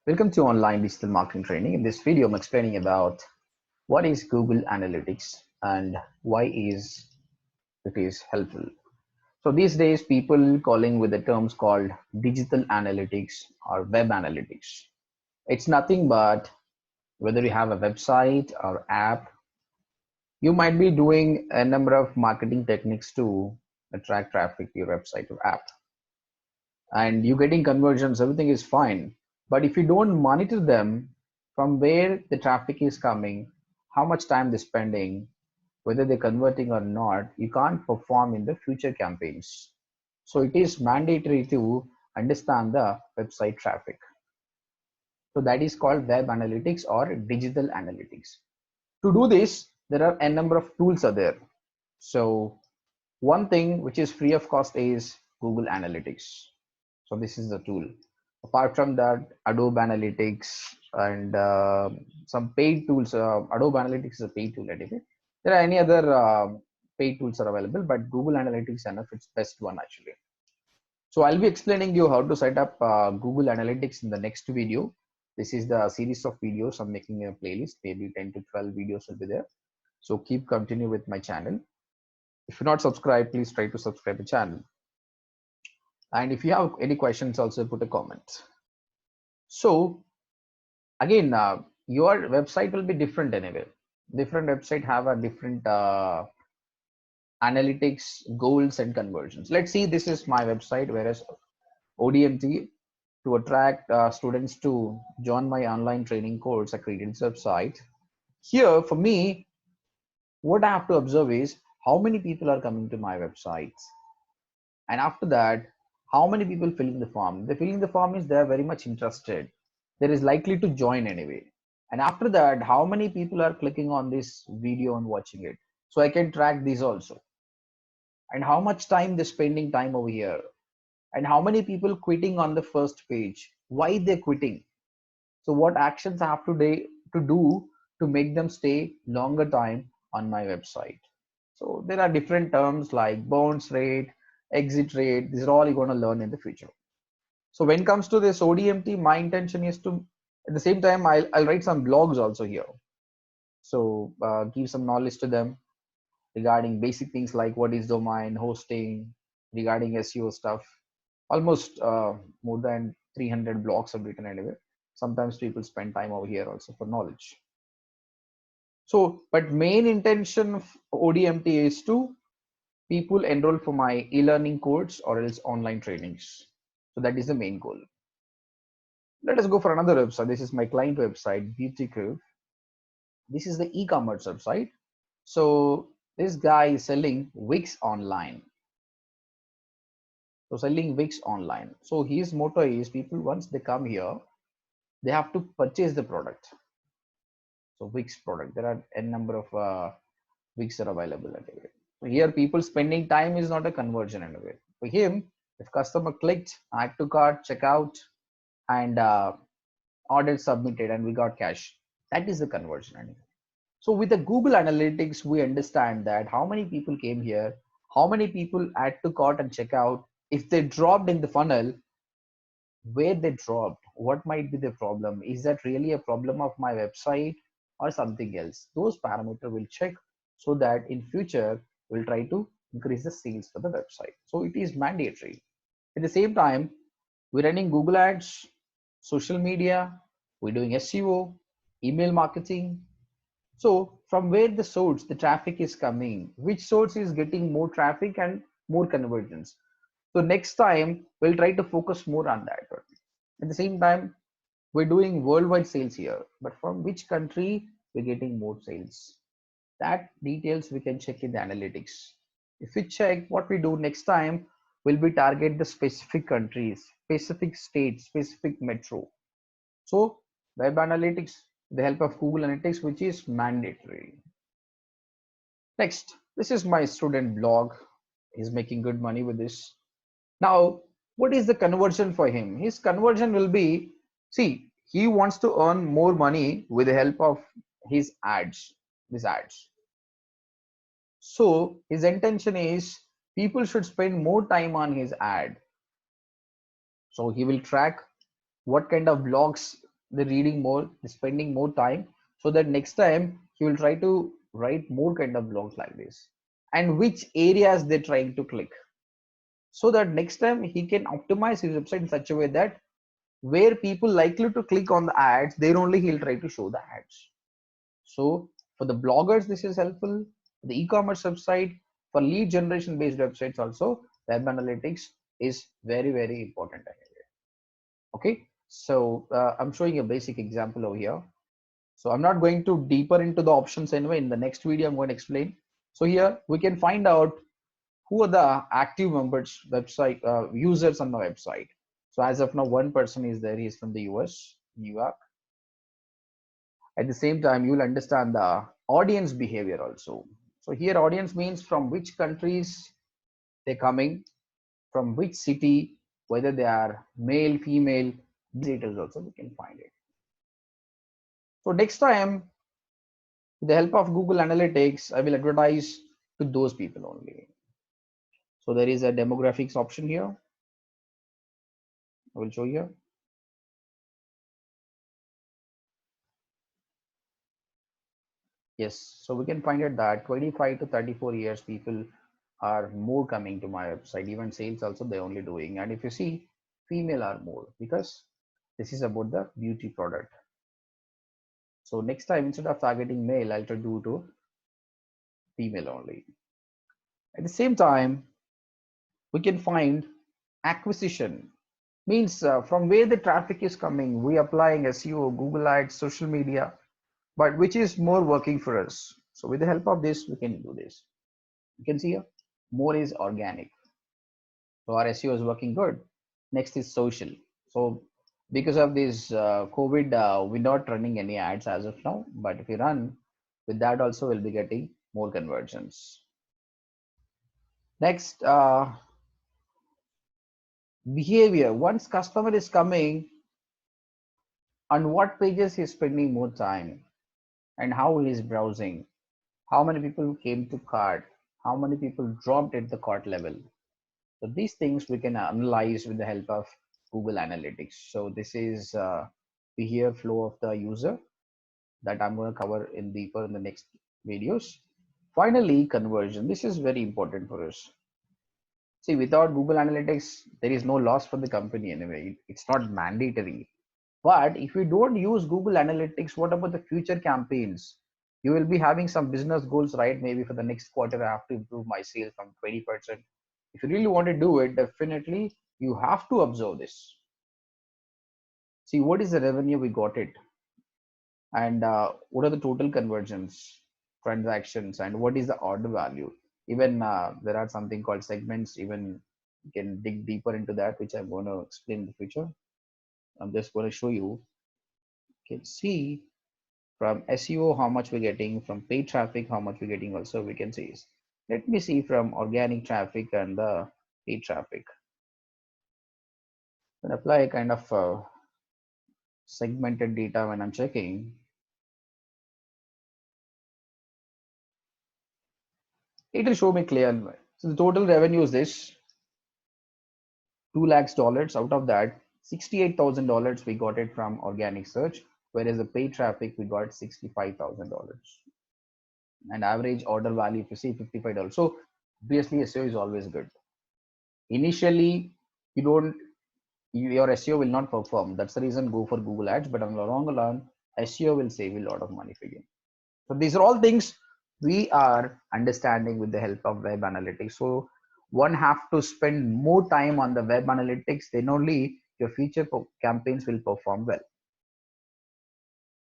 Welcome to online digital marketing training. In this video, I'm explaining about what is Google Analytics and why it is helpful. So these days, people calling with the terms called digital analytics or web analytics. It's nothing but whether you have a website or app, you might be doing a number of marketing techniques to attract traffic to your website or app. And you getting conversions, everything is fine. But if you don't monitor them from where the traffic is coming, how much time they're spending, whether they're converting or not, you can't perform in the future campaigns. So it is mandatory to understand the website traffic. So that is called web analytics or digital analytics. To do this, there are a number of tools are there. So one thing which is free of cost is Google Analytics. So this is the tool. Apart from that, Adobe Analytics and some paid tools. Adobe Analytics is a paid tool anyway. There are any other paid tools are available, but Google Analytics enough. It's best one actually. So I'll be explaining you how to set up Google Analytics in the next video. This is the series of videos. I'm making a playlist. Maybe 10 to 12 videos will be there. So keep continue with my channel. If you're not subscribed, please try to subscribe the channel. And if you have any questions, also put a comment. So again, your website will be different anyway. Different website have a different analytics goals and conversions. Let's see, this is my website, whereas ODMT to attract students to join my online training course, a credentials website. Here for me, what I have to observe is how many people are coming to my website. And after that, how many people filling the form? The filling the form is they're very much interested. There is likely to join anyway. And after that, how many people are clicking on this video and watching it? So I can track these also. And how much time they're spending time over here. And how many people quitting on the first page? Why they're quitting? So what actions I have to do to make them stay longer time on my website? So there are different terms like bounce rate, exit rate. These are all you're going to learn in the future. So when it comes to this ODMT, my intention is to, at the same time, I'll write some blogs also here. So give some knowledge to them regarding basic things like what is domain, hosting, regarding SEO stuff. Almost more than 300 blogs are written anyway. Sometimes people spend time over here also for knowledge. So, but main intention of ODMT is to people enroll for my e-learning course or else online trainings. So that is the main goal. Let us go for another website. This is my client website, Beauty Curve. This is the e-commerce website. So this guy is selling wigs online. So selling wigs online. So his motto is people, once they come here, they have to purchase the product. So wigs product. There are a number of wigs are available anyway. So here people spending time is not a conversion anyway. For him, if customer clicked add to cart, checkout, and order submitted and we got cash, that is the conversion anyway. So with the Google Analytics, we understand that how many people came here, how many people add to cart and checkout, if they dropped in the funnel, where they dropped, what might be the problem, is that really a problem of my website or something else. Those parameters will check so that in future we'll try to increase the sales for the website. So it is mandatory. At the same time, we're running Google ads, social media, we're doing SEO, email marketing. So from where the source, the traffic is coming, which source is getting more traffic and more conversions. So next time we'll try to focus more on that. At the same time, we're doing worldwide sales here, but from which country we're getting more sales. That details we can check in the analytics. If we check what we do next time, will be target the specific countries, specific states, specific metro. So web analytics, the help of Google Analytics, which is mandatory. Next, this is my student blog. He's making good money with this. Now, what is the conversion for him? His conversion will be, see, he wants to earn more money with the help of his ads, these ads. So his intention is people should spend more time on his ad. So he will track what kind of blogs they're reading more, they're spending more time, so that next time he will try to write more kind of blogs like this, and which areas they're trying to click, so that next time he can optimize his website in such a way that where people likely to click on the ads, there only he'll try to show the ads. So for the bloggers, this is helpful. The e-commerce website, for lead generation based websites also, web analytics is very, very important. Okay, so I'm showing a basic example over here. So I'm not going to deeper into the options anyway. In the next video, I'm going to explain. So here we can find out who are the active members website users on the website. So as of now, one person is there. He is from the US, New York. At the same time, you'll understand the audience behavior also. So here audience means from which countries they're coming, from which city, whether they are male, female, these details also we can find it. So next time, with the help of Google Analytics, I will advertise to those people only. So there is a demographics option here. I will show you. Yes, so we can find it that 25 to 34 years people are more coming to my website. Even sales also they're only doing. And if you see, female are more because this is about the beauty product. So next time, instead of targeting male, I'll try to do to female only. At the same time, we can find acquisition means from where the traffic is coming. We applying SEO, Google Ads, social media, but which is more working for us. So with the help of this, we can do this. You can see here, more is organic. So our SEO is working good. Next is social. So because of this COVID, we're not running any ads as of now, but if we run with that also, we'll be getting more conversions. Next, behavior. Once customer is coming, on what pages he's spending more time and how he's browsing, how many people came to cart, how many people dropped at the cart level. So these things we can analyze with the help of Google Analytics. So this is behavior flow of the user that I'm going to cover in deeper in the next videos. Finally, conversion. This is very important for us. See, without Google Analytics, there is no loss for the company anyway. It's not mandatory. But if you don't use Google Analytics, what about the future campaigns? You will be having some business goals, right? Maybe for the next quarter, I have to improve my sales from 20%. If you really want to do it, definitely you have to observe this. See, what is the revenue we got it? And what are the total conversions, transactions, and what is the order value? Even there are something called segments. Even you can dig deeper into that, which I'm going to explain in the future. I'm just going to show you. You can see from SEO how much we're getting, from paid traffic how much we're getting. Also, we can see. Let me see from organic traffic and the paid traffic. And apply a kind of segmented data when I'm checking. It will show me clear. So the total revenue is this $2 lakhs. Out of that, $68,000 we got it from organic search, whereas the paid traffic we got $65,000. And average order value, if you see, $55. So obviously SEO is always good. Initially, you don't your SEO will not perform. That's the reason go for Google Ads. But on the long run, SEO will save a lot of money for you. So these are all things we are understanding with the help of web analytics. So one have to spend more time on the web analytics, then only your future campaigns will perform well.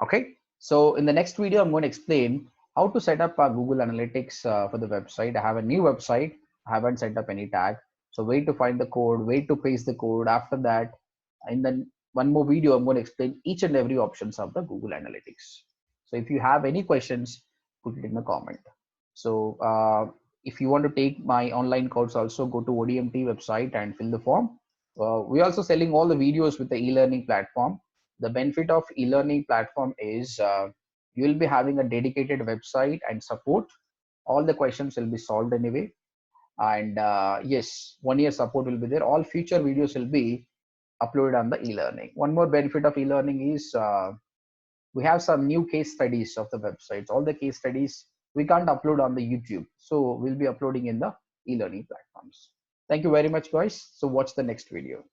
Okay. So in the next video, I'm going to explain how to set up Google Analytics for the website. I have a new website. I haven't set up any tag. So wait to find the code, wait to paste the code. After that, in the one more video, I'm going to explain each and every options of the Google Analytics. So if you have any questions, put it in the comment. So if you want to take my online course, also go to ODMT website and fill the form. We're also selling all the videos with the e-learning platform. The benefit of e-learning platform is you will be having a dedicated website and support. All the questions will be solved anyway. And yes, 1 year support will be there. All future videos will be upload on the e-learning. One more benefit of e-learning is we have some new case studies of the websites. All the case studies we can't upload on the YouTube, so we'll be uploading in the e-learning platforms. Thank you very much, guys. So watch the next video.